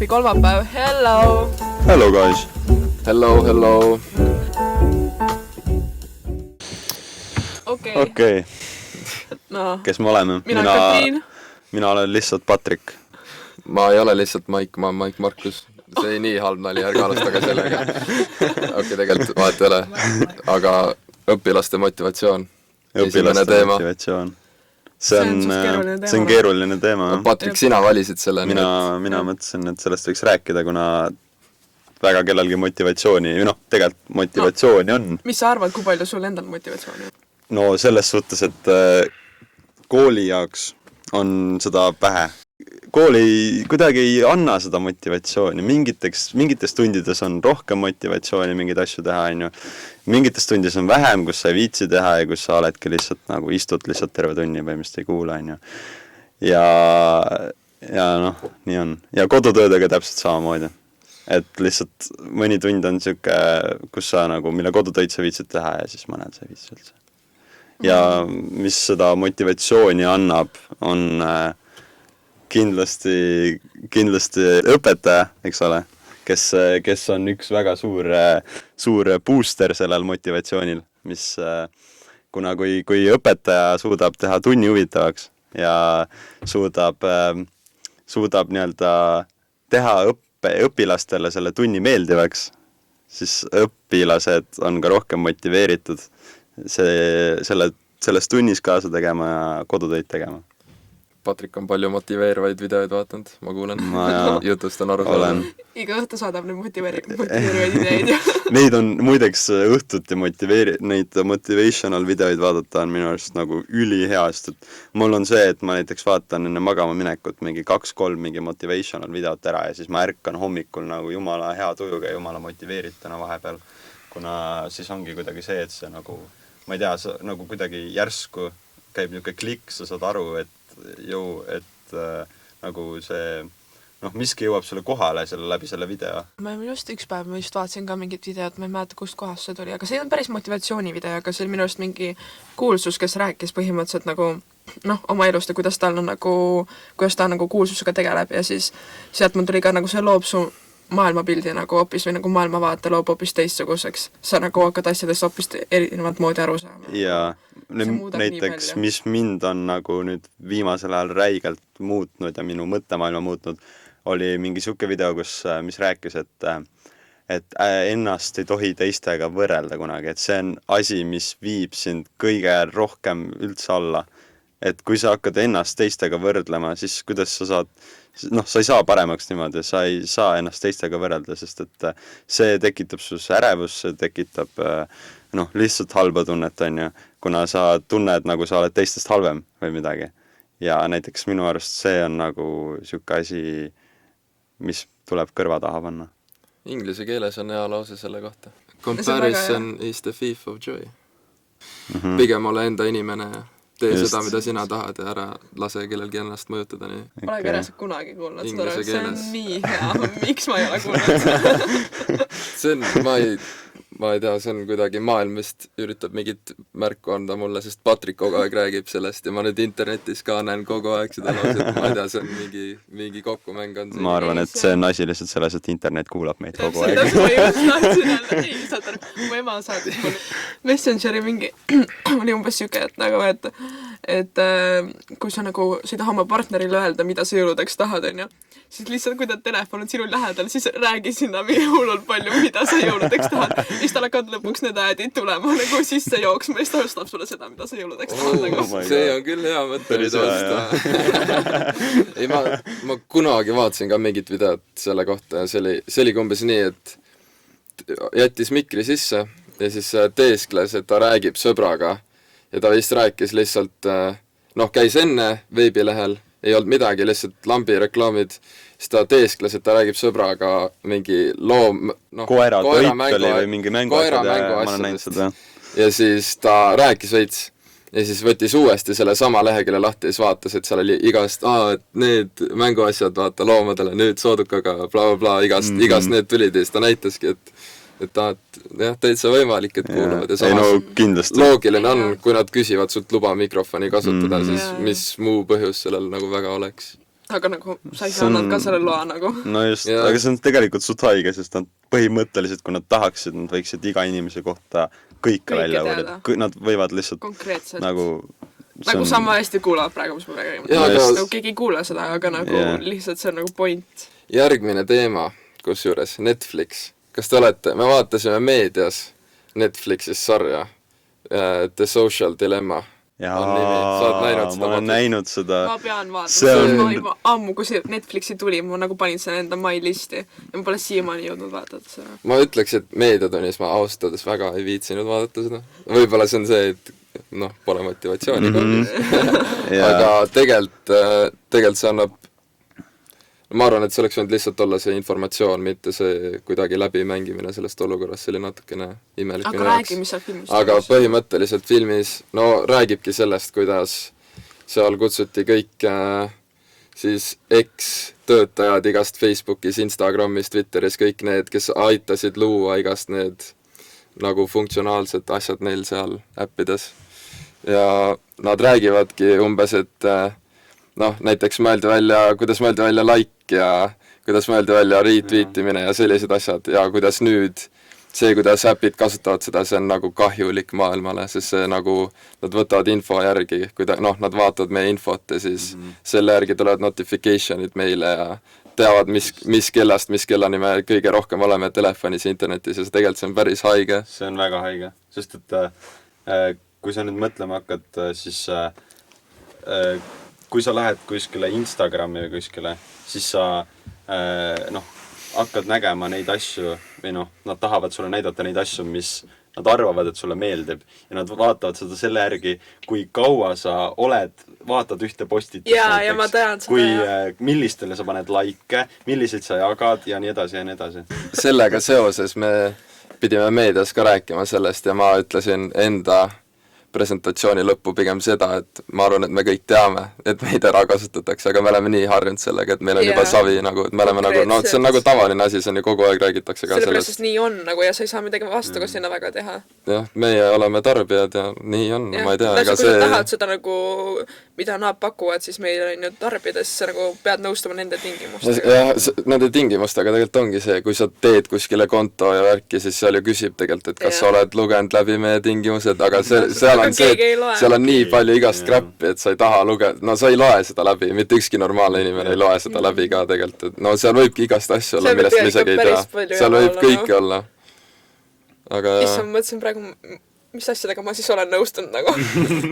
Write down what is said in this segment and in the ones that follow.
Happy kolmapäev, hello! Hello guys! Hello! Okei. No, Kes me oleme? mina Katriin. Mina olen lihtsalt Patrik. Ma ei ole lihtsalt Maik, ma olen Maik Markus. See ei nii halb nali, ärge alustage sellega. Okei, tegelikult vahet ei ole. Aga õpilaste motivatsioon. Esimene teema. Motivatsioon. See on keeruline teema. Patrik, sina valisid selle. Mina mõtlesin, et sellest võiks rääkida, kuna väga kellelgi motivatsiooni, tegelikult motivatsiooni on. Mis sa arvad, kui palju sul endal motivatsiooni on? No selles suhtes, et kooli jaoks on seda vähe. Kooli kuidagi ei anna seda motivatsiooni. Mingites tundides on rohkem motivatsiooni mingeid asju teha, mingites tundides on vähem, kus sa ei viitsi teha ja kus sa oledki lihtsalt nagu istud lihtsalt terve tunni või mis te ei kuula, Ja nii on. Ja kodutöödega täpselt samamoodi. Et lihtsalt mõni tund on siuke, kus sa nagu, mille kodutöid sa viitsid teha ja siis mõned sa ei viitsi üldse. Ja mis seda motivatsiooni annab, on kindlasti õpetaja, eks ole, kes on üks väga suur booster sellel motivatsioonil, mis kuna kui õpetaja suudab teha tunni huvitavaks ja suudab nii-öelda teha õpilastele selle tunni meeldivaks, siis õpilased on ka rohkem motiveeritud selles tunnis kaasa tegema ja kodutöid tegema. Patrik on palju motiveerivaid videoid vaatanud, ma kuulen. Jutust on aru saanud. Iga õhtu saadab neid motiveerivaid ideid. Neid on muideks õhtuti neid motivational videoid vaadata on minu arust nagu ülihea, sest mul on see, et ma näiteks vaatan enne magama minekut mingi 2-3 mingi motivational videot ära ja siis ma ärkan hommikul nagu jumala hea tujuga ja jumala motiveerituna vahepeal, kuna siis ongi kuidagi see, et see nagu, ma ei tea, nagu kuidagi järsku käib niuke klikk, sa saad aru, et nagu see, miski jõuab sulle kohale läbi selle video. Ma just üks päev, ma just vaatasin ka mingit videot, ma ei mäleta, kust kohast see tuli, aga see on päris motivatsioonivideo, aga see on minu arust mingi kuulsus, kes rääkis põhimõtteliselt nagu, oma elust ja kuidas ta nagu kuulsusega tegeleb ja siis sealt mul tuli ka nagu see loob su maailmapildi nagu hoopis või nagu maailmavaate loob hoopis teistsuguseks. Sa nagu hakkad asjadest hoopis erinevat moodi aru saama. Ja näiteks, mis mind on nagu nüüd viimasel ajal räigelt muutnud ja minu mõttemaailma muutnud, oli mingi siuke video, mis rääkis, et ennast ei tohi teistega võrrelda kunagi, et see on asi, mis viib sind kõige rohkem üldse alla. Et kui sa hakkad ennast teistega võrdlema, siis kuidas sa saad, sa ei saa paremaks niimoodi, sa ei saa ennast teistega võrrelda, sest et see tekitab sus ärevus, see tekitab lihtsalt halba tunnet, kuna sa tunned, nagu sa oled teistest halvem või midagi. Ja näiteks minu arust see on nagu siuke asi, mis tuleb kõrva taha panna. Inglise keeles on hea lause selle kohta. Comparison is the thief of joy. Pigem ole enda inimene ja tee seda, mida sina tahad ja ära lase kellelgi ennast mõjutada. Pole kõrjast kunagi kuulnud seda, see on nii hea. Miks ma ei ole kuulnud? See on, ma ei tea, see on kuidagi maailmast üritab mingit märku anda mulle, sest Patrik kogu aeg räägib sellest ja ma nüüd internetis ka näen kogu aeg seda lauset. Ma ei tea, see on mingi kokkumäng on siin. Ma arvan, et see on asi lihtsalt selles, et internet kuulab meid kogu aeg. Mu ema saatis mulle Messengeri mingi, oli umbes siuke, et nagu, et kui sa nagu sa ei taha oma partnerile öelda, mida sa jõuludeks tahad, siis lihtsalt kui ta telefon on sinu lähedal, siis räägi sinna mingi hullult palju, mida sa jõuludeks tahad. Siis tal hakkavad lõpuks need äädid tulema nagu sisse jooksma ja siis ta ostab sulle seda, mida sa jõuludeks tahad. See on küll hea mõte. Ei, ma kunagi vaatasin ka mingit videot selle kohta ja see oli umbes nii, et jättis mikri sisse ja siis teeskles, et ta räägib sõbraga ja ta vist rääkis lihtsalt, käis enne veebilehel, ei olnud midagi, lihtsalt lambireklaamid, siis ta teeskles, et ta räägib sõbraga mingi koera toit oli või mingi mänguasjad ja siis ta rääkis veits ja siis võttis uuesti selle sama lehekülje lahti ja siis vaatas, et seal oli igast, et need mänguasjad vaata loomadele, nüüd soodukaga bla bla bla, igast need tulid ja siis ta näitaski, et jah, täitsa võimalik, et kuuluvad ja samas loogiline on, kui nad küsivad sult luba mikrofoni kasutada, siis mis muu põhjus sellel nagu väga oleks. aga nagu sa ei saa annad ka selle loa nagu. No just, aga see on tegelikult suht haige, sest nad põhimõtteliselt, kui nad tahaksid, nad võiksid iga inimese kohta kõike välja uurida. Nad võivad lihtsalt konkreetselt nagu sama hästi kuulavad praegu, mis me räägime. Nagu keegi ei kuule seda, aga nagu lihtsalt see on nagu point. Järgmine teema, kusjuures Netflix. Kas te olete, me vaatasime meedias Netflixis sarja The Social Dilemma. Ma olen näinud seda. Ma pean vaatama, ma ammu, kui see Netflixi tuli, ma nagu panin selle enda my listi ja ma pole siiamaani jõudnud vaadata seda. Ma ütleks, et meediatunis ma austades väga ei viitsinud vaadata seda. Võib-olla see on see, et pole motivatsiooni aga tegelikult see annab, ma arvan, et see oleks võinud lihtsalt olla see informatsioon, mitte see kuidagi läbimängimine sellest olukorrast, see oli natukene imelik. Aga räägi, mis seal filmis aga põhimõtteliselt filmis, räägibki sellest, kuidas seal kutsuti kõik siis ex-töötajad igast Facebookis, Instagramis, Twitteris, kõik need, kes aitasid luua igast need nagu funktsionaalsed asjad neil seal äppides. Ja nad räägivadki umbes, et näiteks kuidas mõeldi välja like ja kuidas mõeldi välja retweetimine ja sellised asjad ja kuidas nüüd see, kuidas äpid kasutavad seda, see on nagu kahjulik maailmale, sest see nagu, nad võtavad info järgi, nad vaatavad meie infot ja siis selle järgi tulevad notificationid meile ja teavad, mis kellani me kõige rohkem oleme telefonis ja internetis ja tegelikult see on päris haige. See on väga haige, sest et kui sa nüüd mõtlema hakkad, siis kui sa lähed kuskile Instagrami või kuskile, siis sa hakkad nägema neid asju või nad tahavad sulle näidata neid asju, mis nad arvavad, et sulle meeldib ja nad vaatavad seda selle järgi, kui kaua sa vaatad ühte postitust ja ma tean seda, millistele sa paned like, milliseid sa jagad ja nii edasi ja nii edasi. Sellega seoses me pidime meedias ka rääkima sellest ja ma ütlesin enda presentatsiooni lõppu pigem seda, et ma arvan, et me kõik teame, et meid ära kasutatakse, aga me oleme nii harjunud sellega, et meil on juba savi, nagu, et me oleme nagu, see on nagu tavaline asi, see on ju kogu aeg räägitakse ka sellest. Nii on nagu ja sa ei saa midagi vastu, kas sinna väga teha. Jah, meie oleme tarbijad ja nii on, ma ei tea, ega see... Kui sa tahad seda nagu, mida nad pakuvad, siis meil on ju tarbijades nagu pead nõustama nende tingimustega. Ja nende tingimustega tegelikult ongi see, kui sa teed kuskile konto ja värki, siis seal ju küsib tegelikult, et kas sa oled lugenud läbi meie tingimused, aga seal on nii palju igast crappi, et sa ei taha lugeda, sa ei loe seda läbi, mitte ükski normaalne inimene ei loe seda läbi ka tegelikult, et seal võibki igast asju olla, millest me isegi ei tea, seal võib kõike olla. Aga issa, ma mõtlesin praegu, mis asjadega ma siis olen nõustunud nagu,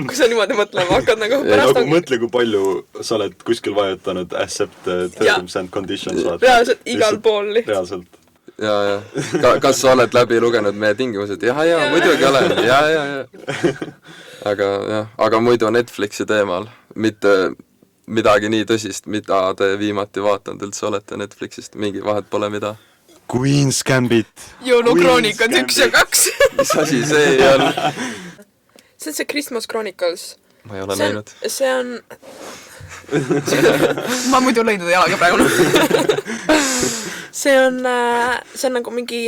kui sa niimoodi mõtlema hakkad nagu pärast mõtle, kui palju sa oled kuskil vajutanud accept terms and conditions. Reaalselt igal pool lihtsalt. Ja. Kas sa oled läbi lugenud meie tingimused? Ja, muidugi olen. Ja. Aga muidu Netflixi teemal, mitte midagi nii tõsist, mida te viimati vaatanud üldse olete Netflixist, mingi vahet pole mida. Queen's Gambit. Jõulukroonikad 1 ja 2. Mis asi see on? See on see Christmas Chronicles. Ma ei ole näinud. See on... ma muidu lõinud jalaga praegu. See on nagu mingi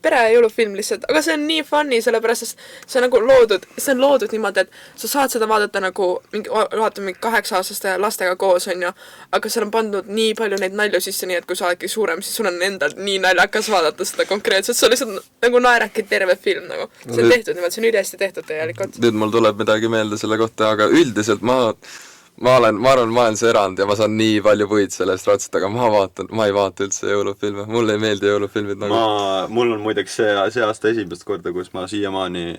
pere jõulufilm lihtsalt, aga see on nii funny, sellepärast, et see on nagu loodud niimoodi, et sa saad seda vaadata nagu vaatame mingi 8-aastaste lastega koos, on ju, aga seal on pandud nii palju neid nalju sisse, nii et kui sa oledki suurem, siis sul on endal nii naljakas vaadata seda konkreetselt, see on lihtsalt nagu naeraki terve film nagu. See on tehtud niimoodi, see on ülihästi tehtud tegelikult. Nüüd mul tuleb midagi meelde selle kohta, aga üldiselt ma olen see erand ja ma saan nii palju puid sellest ratsast, aga ma ei vaata üldse jõulufilme, mulle ei meeldi jõulufilmid nagu. Mul on muideks see aasta esimest korda, kus ma siiamaani,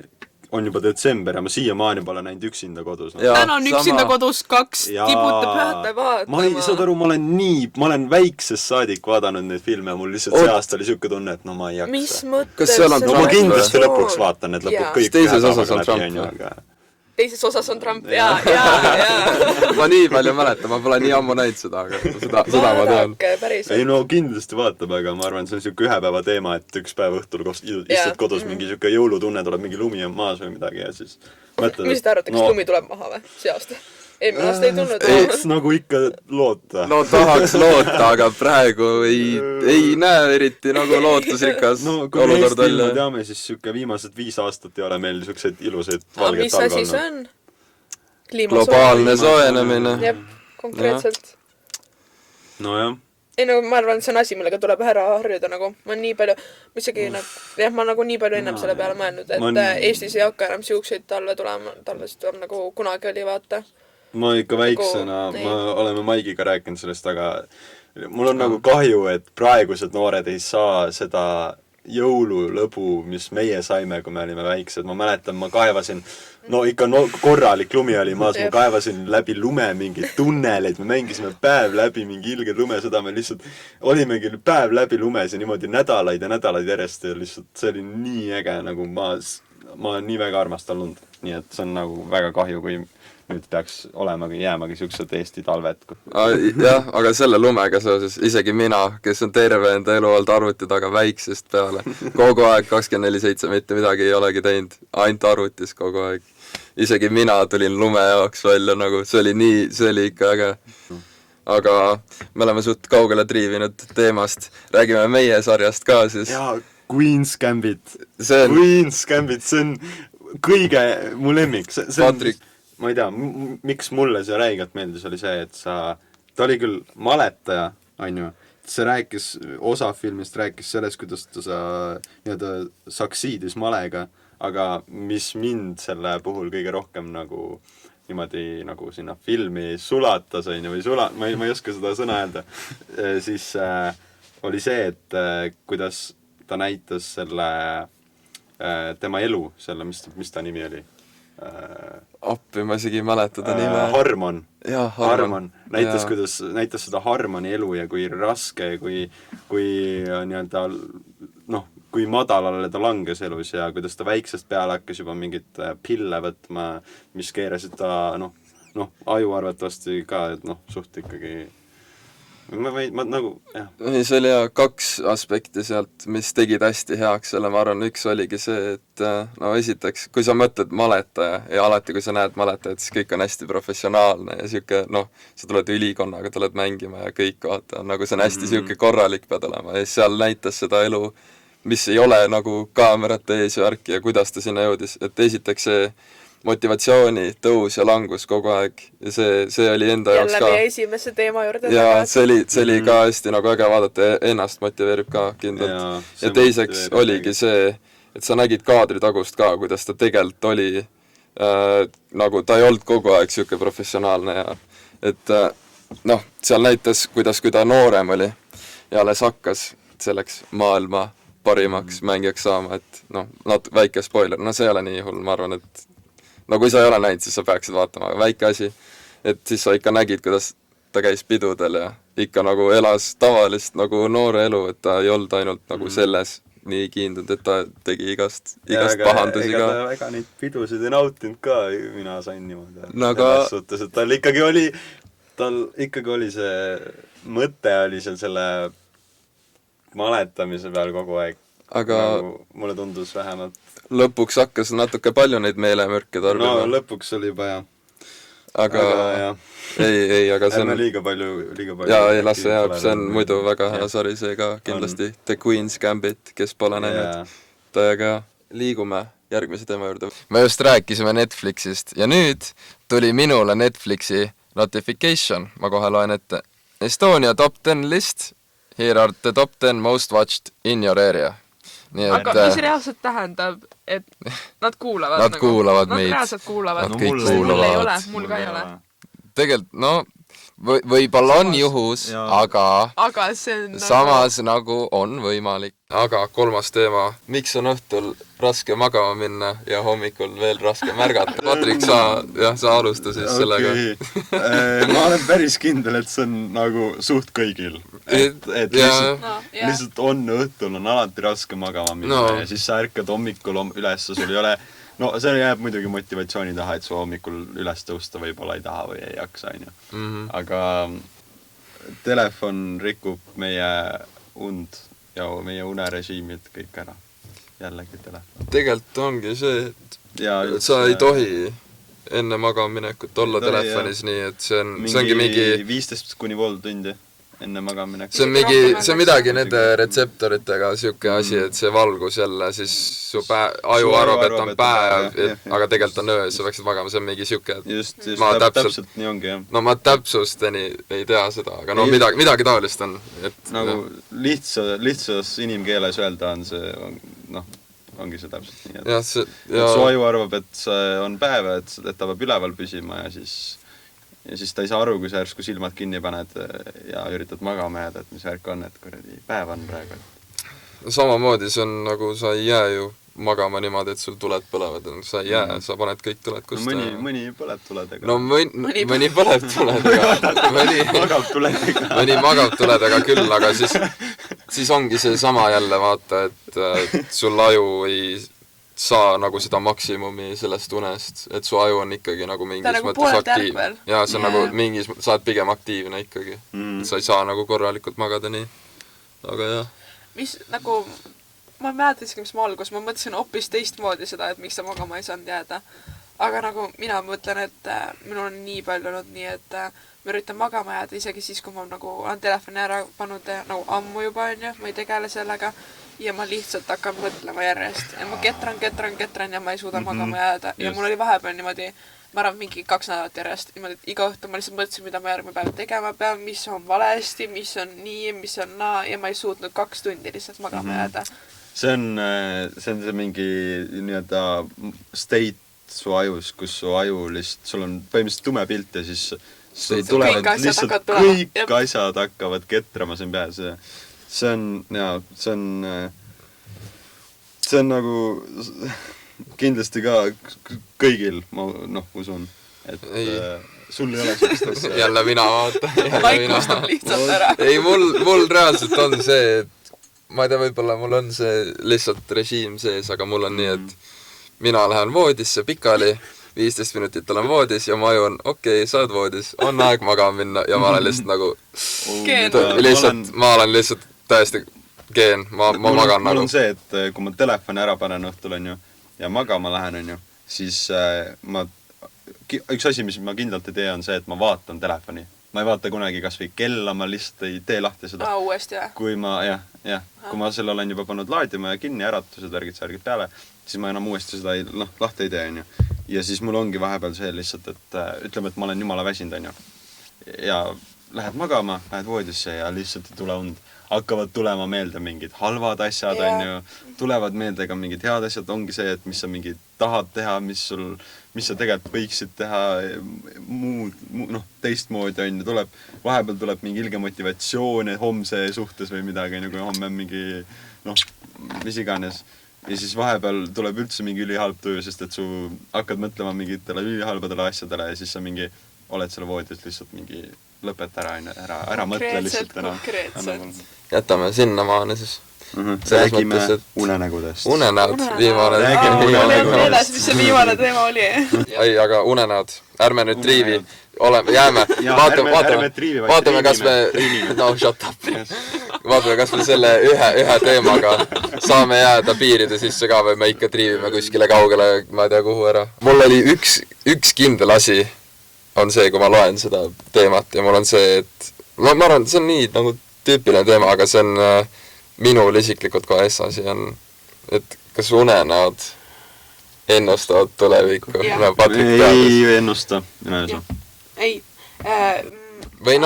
on juba detsember ja ma siiamaani pole näinud üksinda kodus. Täna on üksinda kodus 2, tibutab ühte vaatama. Saad aru, ma olen väiksest saadik vaadanud neid filme ja mul lihtsalt see aasta oli siuke tunne, et ma ei jaksa. Mis mõttes? Ma kindlasti lõpuks vaatan, et lõpuks kõik teises osas on Trump. Teises osas on Trump, ja. Ma nii palju mäletan, ma pole nii ammu näinud seda, aga seda ma tean. Ei kindlasti vaatab, aga ma arvan, see on siuke 1 päeva teema, et üks päev õhtul istud kodus mingi siuke jõulutunne, tuleb mingi lumi on maas või midagi ja siis mõtled, mis te arvate, kas lumi tuleb maha või see aasta? Eelmine aasta ei tulnud. Tahaks nagu ikka loota. No tahaks loota, aga praegu ei näe eriti nagu lootusrikas kui me Eesti ilma teame, siis siuke viimased 5 aastat ei ole meil siukseid ilusaid valget talve. Mis asi see on? Globaalne soojenemine. Jep, konkreetselt. nojah. Ei no ma arvan, et see on asi, millega tuleb ära harjuda nagu. Ma nii palju, ma nagu nii palju ennem selle peale mõelnud, et Eestis ei hakka enam siukseid talvest tuleb nagu kunagi oli, vaata. Ma ikka väiksena, ma oleme Maigiga rääkinud sellest, aga mul on nagu kahju, et praegused noored ei saa seda jõululõbu, mis meie saime, kui me olime väiksed. Ma mäletan, ma kaevasin, korralik lumi oli maas, ma kaevasin läbi lume mingeid tunneleid, me mängisime päev läbi mingi ilge lumesõda, me lihtsalt olimegi päev läbi lumes ja niimoodi nädalaid ja nädalaid järjest ja lihtsalt see oli nii äge, nagu ma nii väga armastan lund. Nii et see on nagu väga kahju, kui nüüd peaks jäämagi siuksed Eesti talved. Jah, aga selle lumega seoses isegi mina, kes on terve enda elu olnud arvuti taga väiksest peale, kogu aeg 24/7 mitte midagi ei olegi teinud, ainult arvutis kogu aeg. Isegi mina tulin lume jaoks välja, nagu see oli ikka äge. Aga me oleme suht kaugele triivinud teemast, räägime meie sarjast ka siis. Jaa, Queen's Gambit. Queen's Gambit, see on kõige mu lemmik. Patrick. Ma ei tea, miks mulle see räigelt meeldis, oli see, et ta oli küll maletaja, see rääkis, osa filmist rääkis sellest, kuidas ta succeedis malega, aga mis mind selle puhul kõige rohkem nagu niimoodi nagu sinna filmi sulatas, ma ei oska seda sõna öelda, siis oli see, et kuidas ta näitas tema elu, mis ta nimi oli? Appi, ma isegi ei mäleta ta nime. Harmon. Jaa, Harmon. Näitas seda Harmoni elu ja kui raske, kui madalale ta langes elus ja kuidas ta väiksest peale hakkas juba mingit pille võtma, mis keerasid ta, aju arvatavasti ka, et suht ikkagi ma nagu, jah. See oli kaks aspekti sealt, mis tegid hästi heaks selle, ma arvan, üks oligi see, et esiteks, kui sa mõtled maletaja ja alati, kui sa näed maletajat, siis kõik on hästi professionaalne ja siuke, sa tuled ülikonnaga, tuled mängima ja kõik, vaata, nagu see on hästi siuke korralik pead olema ja seal näitas seda elu, mis ei ole nagu kaamerate ees ja värki ja kuidas ta sinna jõudis, et esiteks see motivatsiooni tõus ja langus kogu aeg ja see oli enda jaoks ka. Jälle meie esimese teema juurde. Ja see oli ka hästi nagu äge vaadata, ennast motiveerib ka kindlalt. Ja teiseks oligi see, et sa nägid kaadritagust ka, kuidas ta tegelikult oli, nagu ta ei olnud kogu aeg siuke professionaalne ja et seal näitas, kui ta noorem oli ja alles hakkas selleks maailma parimaks mängijaks saama, et väike spoiler, see ei ole nii hull, ma arvan, et kui sa ei ole näinud, siis sa peaksid vaatama, väike asi, et siis sa ikka nägid, kuidas ta käis pidudel ja ikka nagu elas tavalist nagu noore elu, et ta ei olnud ainult nagu selles nii kiindunud, et ta tegi igast pahandusi ka. Ega ta väga neid pidusid ei nautinud ka, mina sain niimoodi. Selles suhtes, et tal ikkagi oli see mõte oli seal selle maletamise peal kogu aeg. Aga mulle tundus vähemalt. Lõpuks hakkas natuke palju neid meelemürke tarbima. Lõpuks oli juba jah. Aga aga see on... Ärme liiga palju... Jaa, ei las see jääb, see on muidu väga hea sari, see ka kindlasti. The Queen's Gambit, kes pole näinud. Täiega liigume järgmise teema juurde. Me just rääkisime Netflixist ja nüüd tuli minule Netflixi notification. Ma kohe loen ette. Estonia top 10 list. Here are the top 10 most watched in your area. Aga mis reaalselt tähendab, et nad kuulavad? Nad kuulavad meid. Nad reaalselt kuulavad. Mul ei ole, mul ka ei ole. Tegelikult, võib-olla on juhus, aga see on samas nagu on võimalik. Aga kolmas teema, miks on õhtul raske magama minna ja hommikul veel raske märgata? Patrik, sa alusta siis sellega. Ma olen päris kindel, et see on nagu suht kõigil. Et lihtsalt õhtul on alati raske magama minna ja siis sa ärkad hommikul üles, sul ei ole... see jääb muidugi motivatsiooni taha, et su hommikul üles tõusta võib-olla ei taha või ei jaksa, Aga telefon rikub meie und ja meie unerežiimid kõik ära. Jällegi telefon. Tegelikult ongi see, et sa ei tohi enne magamaminekut olla telefonis nii, et see ongi mingi 15 kuni pool tundi. enne magaminek. See on midagi nende retseptoritega siuke asi, et see valgus jälle, siis su aju arvab, et on päev, aga tegelikult on öö, sa peaksid magama, see on mingi siuke, et just, täpselt nii ongi, jah. No ma täpsusteni ei tea seda, aga no midagi taolist on. Et, nagu lihtsas inimkeeles öelda on see, noh, ongi see täpselt nii, et su aju arvab, et see on päev, et ta peab üleval püsima ja siis ta ei saa aru, kui sa järsku silmad kinni paned ja üritad magama jääda, et mis värk on, et kuradi päev on praegu. Samamoodi see on nagu sa ei jää ju magama niimoodi, et sul tuled põlevad, sa ei jää, sa paned kõik tuled kusta. No mõni põleb tuledega. No mõni põleb tuledega. Magab tuledega. Mõni magab tuledega küll, aga siis ongi see sama jälle, vaata, et sul aju ei saa nagu seda maksimumi sellest unest, et su aju on ikkagi nagu mingis mõttes aktiivne. Ja see on nagu mingis, sa oled pigem aktiivne ikkagi. Sa ei saa nagu korralikult magada nii. Aga jah. Mis nagu, ma määtasin, mis ma algus, ma mõtlesin hoopis teistmoodi seda, et miks sa magama ei saanud jääda. Aga nagu mina mõtlen, et minul on nii palju olnud nii, et ma üritan magama jääda isegi siis, kui ma nagu olen telefoni ära pannud nagu ammu juba on ju, ma ei tegele sellega ja ma lihtsalt hakkan mõtlema järjest ja ma ketran ja ma ei suuda magama jääda ja mul oli vahepeal niimoodi, ma arvan mingi 2 nädalat järjest niimoodi, et iga õhtu ma lihtsalt mõtlesin, mida ma järgmine päev tegema pean, mis on valesti, mis on nii, mis on naa ja ma ei suutnud 2 tundi lihtsalt magama jääda. See on see mingi nii-öelda state su ajus, kus su aju lihtsalt, sul on põhimõtteliselt tume pilt ja siis sul tulevad lihtsalt kõik asjad hakkavad ketrama siin peas ja see on nagu kindlasti ka kõigil, ma usun, et sul ei ole sellist asja. Jälle mina vaata. Vaikustab lihtsalt ära. Ei, mul reaalselt on see, et ma ei tea, võib-olla mul on see lihtsalt režiim sees, aga mul on nii, et mina lähen voodisse pikali, 15 minutit olen voodis ja ma aju on, okei, sa oled voodis, on aeg magama minna ja ma olen lihtsalt nagu ma olen lihtsalt täiesti geen, ma magan nagu. Mul on see, et kui ma telefoni ära panen õhtul on ju ja magama lähen on ju, siis üks asi, mis ma kindlalt ei tee, on see, et ma vaatan telefoni. Ma ei vaata kunagi kas või kella, ma lihtsalt ei tee lahti seda. Uuesti, jah? Kui ma, kui ma selle olen juba pannud laadima ja kinni äratused, värgid peale, siis ma enam uuesti seda lahti ei tee, on ju. Ja siis mul ongi vahepeal see lihtsalt, et ütleme, et ma olen jumala väsinud, on ju. Ja lähed magama, lähed voodisse ja lihtsalt ei tule und. Hakkavad tulema meelde mingid halvad asjad, on ju. Tulevad meelde ka mingid head asjad, ongi see, et mis sa mingi tahad teha, mis sa tegelikult võiksid teha teistmoodi, on ju. Vahepeal tuleb mingi ilge motivatsioon homse suhtes või midagi, kui homme on mingi, mis iganes. Ja siis vahepeal tuleb üldse mingi ülihalb tuju, sest et su hakkad mõtlema mingitele ülihalbadele asjadele ja siis sa mingi oled selle voodis lihtsalt mingi lõpeta ära mõtle lihtsalt enam. Jätame sinna maane siis. Räägime unenägudest. Unenäod, viimane. Mis see viimane teema oli? Ei, aga unenäod. Ärme nüüd triivi. Jääme. Vaatame, kas me... No, shut up. Vaatame, kas me selle ühe teemaga saame jääda piiride sisse ka või me ikka triivime kuskile kaugele, ma ei tea kuhu ära. Mul oli üks kindel asi on see, kui ma loen seda teemat ja mul on see, et ma arvan, see on nii nagu tüüpiline teema, aga see on minul isiklikult ka asi on, et kas unenäod ennustavad tulevikku? Ei ennusta, mina ei saa. Ei. Või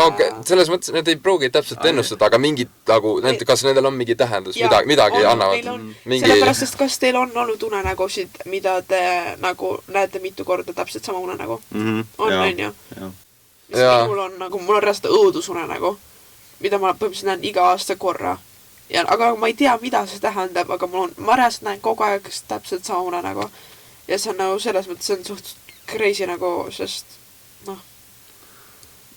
selles mõttes, need ei pruugi täpselt ennustada, aga mingid, nagu, kas nendel on mingi tähendus, midagi annavad. Sellepärast, sest kas teil on olnud unenägusid, mida te nagu näete mitu korda täpselt sama unenägu? On ju? Minul on nagu, mul on reaalselt õudusunenägu, mida ma põhimõtteliselt näen iga aasta korra. Aga ma ei tea, mida see tähendab, aga ma reaalselt näen kogu aeg täpselt sama unenägu. Ja see on nagu selles mõttes, see on suht crazy nagu, sest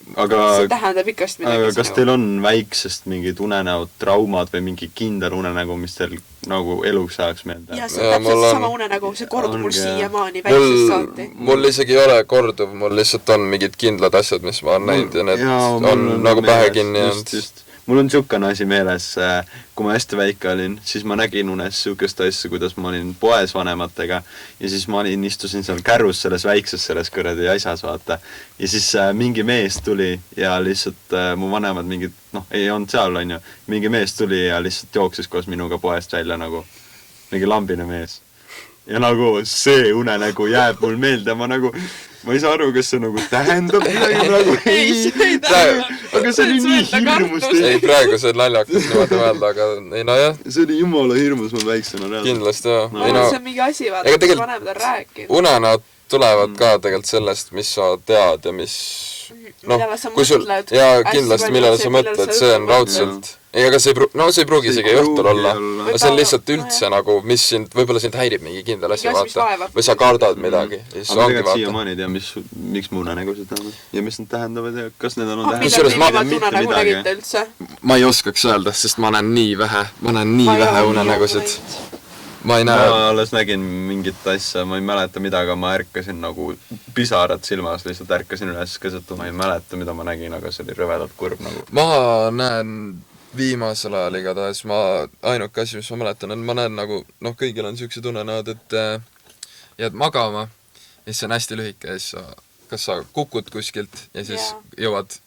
see tähendab ikkast midagi. Aga kas teil on väiksest mingid unenäod, traumad või mingi kindel unenägu, mis teil nagu eluks ajaks meelde? Ja see on täpselt sama unenägu, see kordub mul siiamaani väiksest saati. Mul isegi ei ole korduv, mul lihtsalt on mingid kindlad asjad, mis ma olen näinud ja need on nagu pähe kinni. mul on niisugune asi meeles, kui ma hästi väike olin, siis ma nägin unes niisugust asja, kuidas ma olin poes vanematega ja siis ma istusin seal kärus selles väikses selles kuradi asjas, vaata. Ja siis mingi mees tuli ja lihtsalt mu vanemad mingid, ei olnud seal, on ju, mingi mees tuli ja lihtsalt jooksis koos minuga poest välja nagu mingi lambine mees. Ja nagu see unenägu jääb mul meelde, ma ei saa aru, kas see nagu tähendab midagi nagu aga see oli nii hirmus. Ei, praegu see on naljakas niimoodi mõelda, aga ei no jah. See oli jumala hirmus mul väiksena reaalselt. Kindlasti jah. See on mingi asi, vaata, mis vanemad on rääkinud. Unenäod tulevad ka tegelikult sellest, mis sa tead ja mis kui sul, ja kindlasti millele sa mõtled, see on raudselt ei, aga see ei pruugi isegi õhtul olla. See on lihtsalt üldse nagu, mis sind, võib-olla sind häirib mingi kindel asi, vaata. Või sa kardad midagi. Aga tegelikult siiamaani ei tea, miks mu unenägusid tähendavad. Ja mis need tähendavad ja kas need on tähendavad. Ma ei oskaks öelda, sest ma näen nii vähe unenägusid. Ma alles nägin mingit asja, ma ei mäleta mida, aga ma ärkasin nagu pisarad silmas, lihtsalt ärkasin üles keset, ma ei mäleta, mida ma nägin, aga see oli rõvedalt kurb nagu. Ma näen viimasel ajal igatahes, ainuke asi, mis ma mäletan, on ma näen nagu, kõigil on niisugused unenäod, et jääd magama ja siis on hästi lühike ja siis kas sa kukud kuskilt ja siis jõuad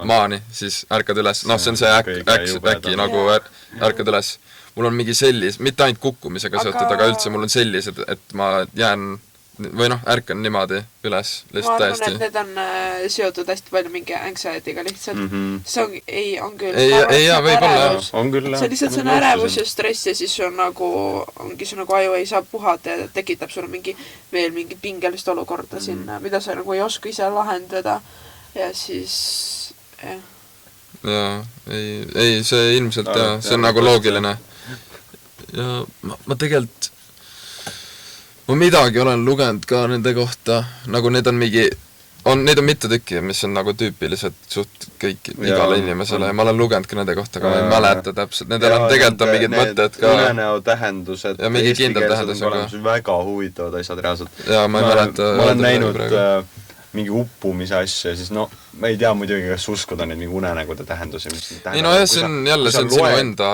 maani, siis ärkad üles. See on see äkki nagu ärkad üles. Mul on mingi mitte ainult kukkumisega seotud, aga üldse mul on sellised, et ma jään või ärkan niimoodi üles lihtsalt täiesti. Ma arvan, et need on seotud hästi palju mingi anxiety'ga lihtsalt. See on küll ärevus. See lihtsalt see on ärevus ja stress ja siis on nagu, ongi see nagu aju ei saa puhata ja tekitab sulle veel mingi pingelist olukorda sinna, mida sa nagu ei oska ise lahendada ja siis ei, see ilmselt see on nagu loogiline. Ja ma tegelikult ma midagi olen lugenud ka nende kohta, nagu need on neid on mitu tükki, mis on nagu tüüpilised suht igale inimesele ja ma olen lugenud ka nende kohta, aga ma ei mäleta täpselt, nendel on tegelikult mingid mõtted ka unenäo tähendused ja mingi kindel tähendus on väga huvitavad asjad reaalselt. Ja ma ei mäleta ma olen näinud mingi uppumise asju ja siis ma ei tea muidugi, kas uskuda neid mingi unenägude tähendusi, mis ei see on jälle, see on sinu enda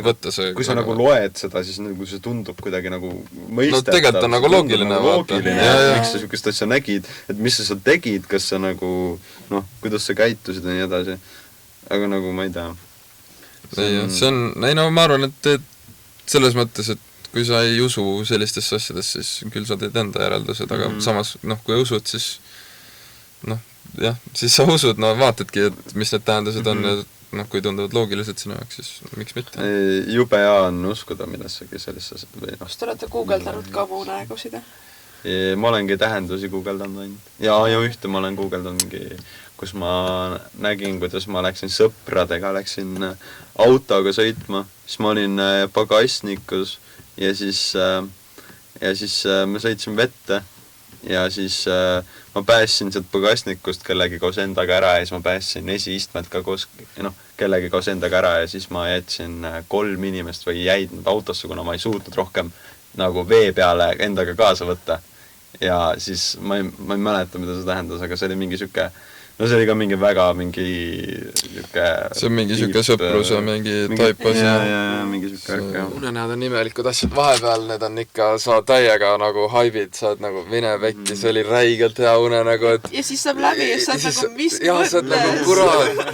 võtta see. Kui sa nagu loed seda, siis nagu see tundub kuidagi nagu mõistetav. Tegelikult on nagu loogiline. Miks sa niisugust asja nägid, et mis sa seal tegid, kas sa nagu, kuidas sa käitusid ja nii edasi. Aga nagu ma ei tea. See on, ma arvan, et selles mõttes, et kui sa ei usu sellistesse asjadesse, siis küll sa teed enda järeldused, aga samas, kui usud, siis siis sa usud, vaatadki, et mis need tähendused on ja kui tunduvad loogilised sinu jaoks, siis miks mitte? Jube hea on uskuda millessegi sellesse. Kas te olete guugeldanud ka mu unenägusid? Ma olengi tähendusi guugeldanud ainult. Ja ühte ma olen guugeldanud mingi, kus ma nägin, kuidas ma läksin sõpradega, läksin autoga sõitma, siis ma olin pagasnikus ja siis me sõitsime vette ja siis ma päässin sealt pagasnikust kellegi koos endaga ära ja siis ma päässin esiistmed ka koos kellegi koos endaga ära ja siis ma jätsin 3 inimest või jäid nad autosse, kuna ma ei suutnud rohkem nagu vee peale endaga kaasa võtta. Ja siis ma ei mäleta, mida see tähendas, aga see oli mingi siuke see oli ka mingi väga see on mingi siuke sõprus ja mingi taipas ja mingi siuke ärk. Unenäod on nimelikud asjad, vahepeal need on ikka, sa täiega nagu haibid, saad nagu mine vekki, see oli räigelt hea unenägu, et ja siis saab läbi ja saad nagu mis saad nagu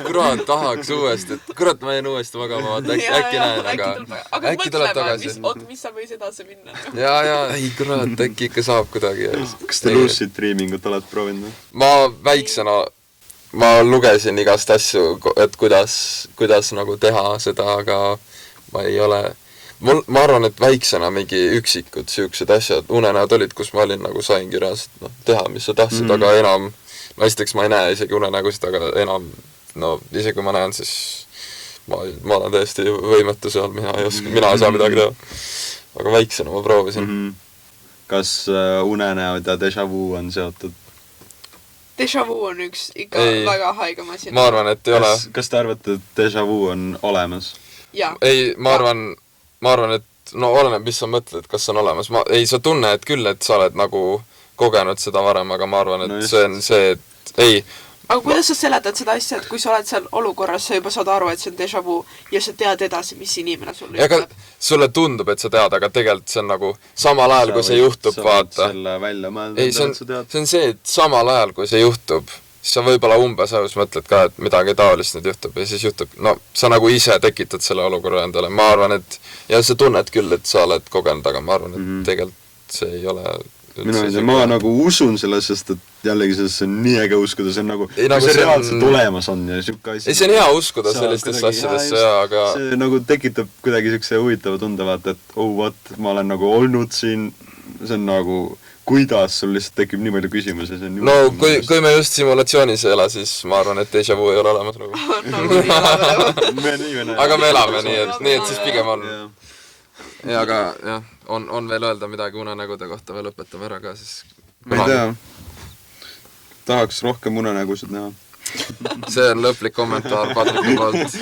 kurat tahaks uuesti, et kurat ma jään uuesti magama, äkki näen, aga äkki tuleb tagasi. Mis sa võis edasi minna? Ei kurat, äkki ikka saab kuidagi. Kas te lucid dreamingut oled proovinud? Ma väiksena ma lugesin igast asju, et kuidas nagu teha seda, aga ma ei ole ma arvan, et väiksena mingi üksikud siuksed asjad, unenäod olid, kus ma olin nagu saingi reaalselt teha, mis sa tahtsid, aga enam esiteks ma ei näe isegi unenägusid, aga enam isegi kui ma näen, siis ma olen täiesti võimetu seal, mina ei saa midagi teha. Aga väiksena ma proovisin. Kas unenäod ja déjà vu on seotud? Déjà vu on üks ikka väga haigem asi. Ma arvan, et ei ole. Kas te arvate, et déjà vu on olemas? Ei, ma arvan, et oleneb, mis sa mõtled, kas on olemas. Sa tunned küll, et sa oled nagu kogenud seda varem, aga ma arvan, et see on see, et aga kuidas sa seletad seda asja, et kui sa oled seal olukorras, sa juba saad aru, et see on déjà vu ja sa tead edasi, mis inimene sulle ütleb? Sulle tundub, et sa tead, aga tegelikult see on nagu samal ajal, kui see juhtub, vaata. Ei, see on see, et samal ajal, kui see juhtub, siis sa võib-olla umbes ajus mõtled ka, et midagi taolist nüüd juhtub ja siis juhtub, no sa nagu ise tekitad selle olukorra endale. Ma arvan, et ja sa tunned küll, et sa oled kogenud, aga ma arvan, et tegelikult see ei ole ma nagu usun selles, sest et jällegi sellesse on nii äge uskuda, see on nagu, kui see reaalselt olemas on ja siuke asi. Ei, see on hea uskuda sellistesse asjadesse, aga see nagu tekitab kuidagi siukse huvitava tunde, vaata, et what, ma olen nagu olnud siin, see on nagu, kuidas sul lihtsalt tekib nii palju küsimusi, see on no kui me just simulatsioonis ei ela, siis ma arvan, et déjà vu ei ole olemas nagu. Aga me elame nii, et siis pigem on. Ja aga jah, on veel öelda midagi unenägude kohta veel õpetame ära ka, siis ma ei tea, tahaks rohkem unenägusid näha. See on lõplik kommentaar Patriku poolt.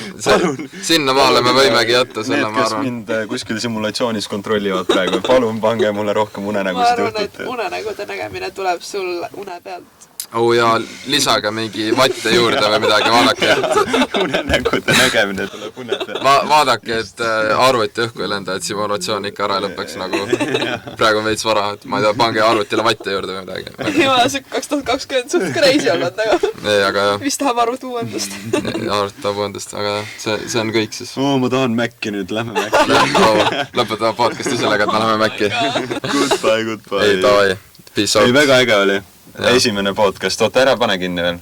Sinna maale me võimegi jätta selle, ma arvan. Need, kes mind kuskil simulatsioonis kontrollivad praegu, palun pange mulle rohkem unenägusid juhtute. Ma arvan, et unenägude nägemine tuleb sul une pealt. Ja lisage mingi vatte juurde või midagi, vaadake. Unenägude nägemine tuleb une pealt. Vaadake, et arvuti õhku ei lenda, et simulatsioon ikka ära lõpeks nagu praegu on veits vara, et ma ei tea, pange arvutile vatte juurde või midagi. Jumala, see 2020 suht crazy olnud, aga ei, aga jah. Mis tahab arvuti uuendust? Arvuti tahab uuendust, aga see on kõik siis. Ma tahan Maci nüüd, lähme Maci. Lõpetame podcasti sellega, et me lähme Maci. Goodbye. Ei, davai. Peace out. Ei, väga äge oli. Esimene podcast. Oota, ära pane kinni veel.